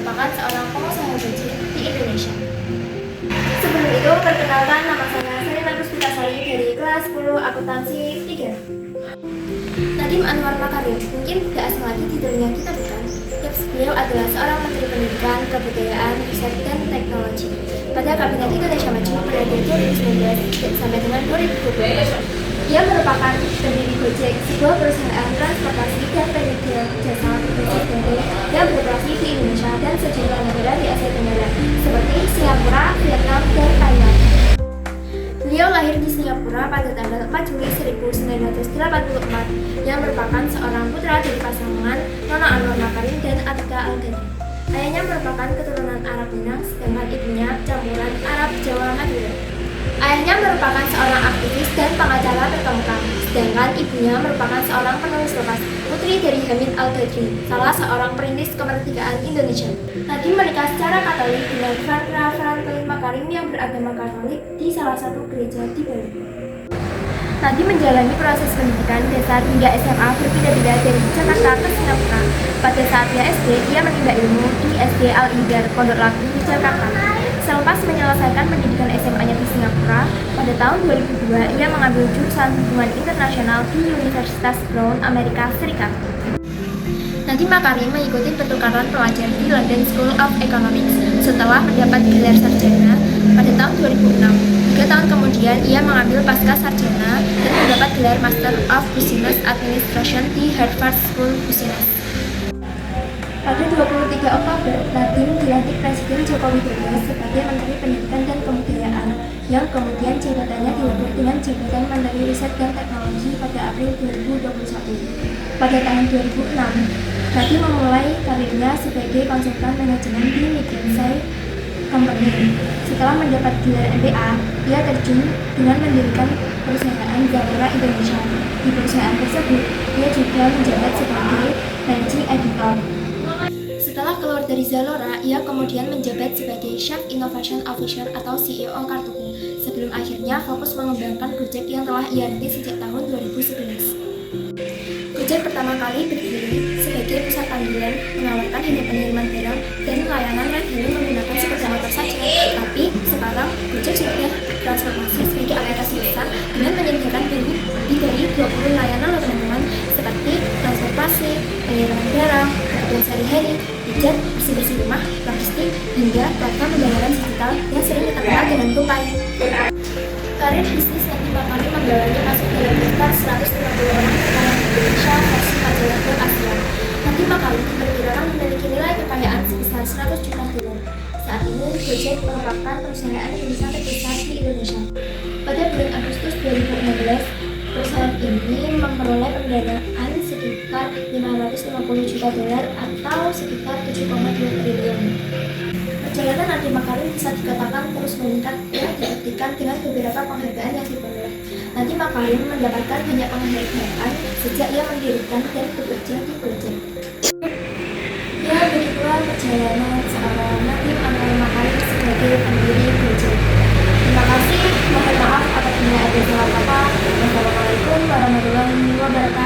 merupakan seorang pengusaha Gojek di Indonesia. Sebelum itu, perkenalkan nama saya Serina Puspitasari dari kelas 10 akuntansi 3. Nadiem Anwar Makarim, mungkin tidak asing lagi di telinga kita bukan? Yaps, beliau adalah seorang Menteri Pendidikan, Kebudayaan, Riset, dan Teknologi pada Kabinet Indonesia Maju periode 2019 sampai dengan 2020. Ia merupakan pendiri Gojek, sebuah perusahaan transportasi dan penyedia jasa logistik daring yang beroperasi di Indonesia dan sejumlah negara di Asia Tenggara seperti Singapura, Vietnam, dan Thailand. Beliau lahir di Singapura pada tanggal 4 Juli 1984 yang merupakan seorang putra dari pasangan Nona Anwar Makarim dan Atika Al-Ghani. Ayahnya merupakan keturunan Arab Minang, sedangkan ibunya campuran Arab Jawa Madura. Ayahnya merupakan seorang aktivis dan pengacara terkemuka, sedangkan ibunya merupakan seorang penulis lepas, putri dari Hamid Al-Badri, salah seorang perintis kemerdekaan Indonesia. Nadiem menikah secara Katolik dengan Farah Franklin Makarim yang beragama Katolik di salah satu gereja di Bali. Nadiem menjalani proses pendidikan dasar hingga SMA berpindah-pindah dari Jakarta ke Singapura. Pada saat ia SD, ia menimba ilmu di SD Al-Ihdar, Pondok Labu, Jakarta. Selepas menyelesaikan pendidikan SMA-nya di Singapura, pada tahun 2002 ia mengambil jurusan hubungan internasional di Universitas Brown, Amerika Serikat. Nadiem Makarim mengikuti pertukaran pelajar di London School of Economics setelah mendapat gelar sarjana pada tahun 2006. 3 tahun kemudian ia mengambil pasca sarjana dan mendapat gelar Master of Business Administration di Harvard School Business. Pada 23 Oktober, Nadiem dilantik Presiden Joko Widodo sebagai Menteri Pendidikan dan Kebudayaan, yang kemudian jabatannya diubah dengan jabatan Menteri Riset dan Teknologi pada April 2021. Pada tahun 2006, Nadiem memulai karirnya sebagai konsultan manajemen di McKinsey Company. Setelah mendapat gelar MBA, ia terjun dengan mendirikan perusahaan Zalora Indonesia. Di perusahaan tersebut, ia juga menjabat sebagai Managing Editor. Setelah keluar dari Zalora, ia kemudian menjabat sebagai Chief Innovation Officer atau CEO Kartuku, sebelum akhirnya fokus mengembangkan Gojek yang telah ia rintis sejak tahun 2011. Gojek pertama kali berdiri sebagai pusat panggilan, menawarkan hanya pengiriman barang dan layanan ride hailing menggunakan sepeda motor saja. Tapi sekarang Gojek sudah transformasi sebagai aplikasi besar dengan menyediakan lebih dari 20 layanan loh teman-teman, seperti transportasi, pengiriman barang, kebutuhan sehari-hari, pijat, bersih-bersih rumah, logistik, hingga platform pembayaran digital yang sering terkenal dengan GoPay. Karir bisnis Nadiem Makarim membawanya masuk dalam daftar 150 orang terkaya Indonesia versi majalah Forbes Asia. Nadiem Makarim diperkirakan memiliki nilai kekayaan sebesar 100 juta dolar. Saat ini, Gojek merupakan perusahaan Indonesia terbesar di Indonesia. Pada bulan Agustus 2016, perusahaan ini memperoleh pendanaan sekitar 550 juta dolar atau sekitar 7,2 triliun. Perjalanan Nadiem Makarim bisa dikatakan terus meningkat dan dibuktikan dengan beberapa penghargaan yang diperoleh. Nadiem Makarim mendapatkan banyak penghargaan sejak ia mendirikan dan bekerja di Gojek. Ya, begitulah perjalanan seorang Nadiem Anwar Makarim sebagai pendiri Gojek. Terima kasih, mohon maaf apabila ada salah kata. Wassalamualaikum warahmatullahi wabarakatuh.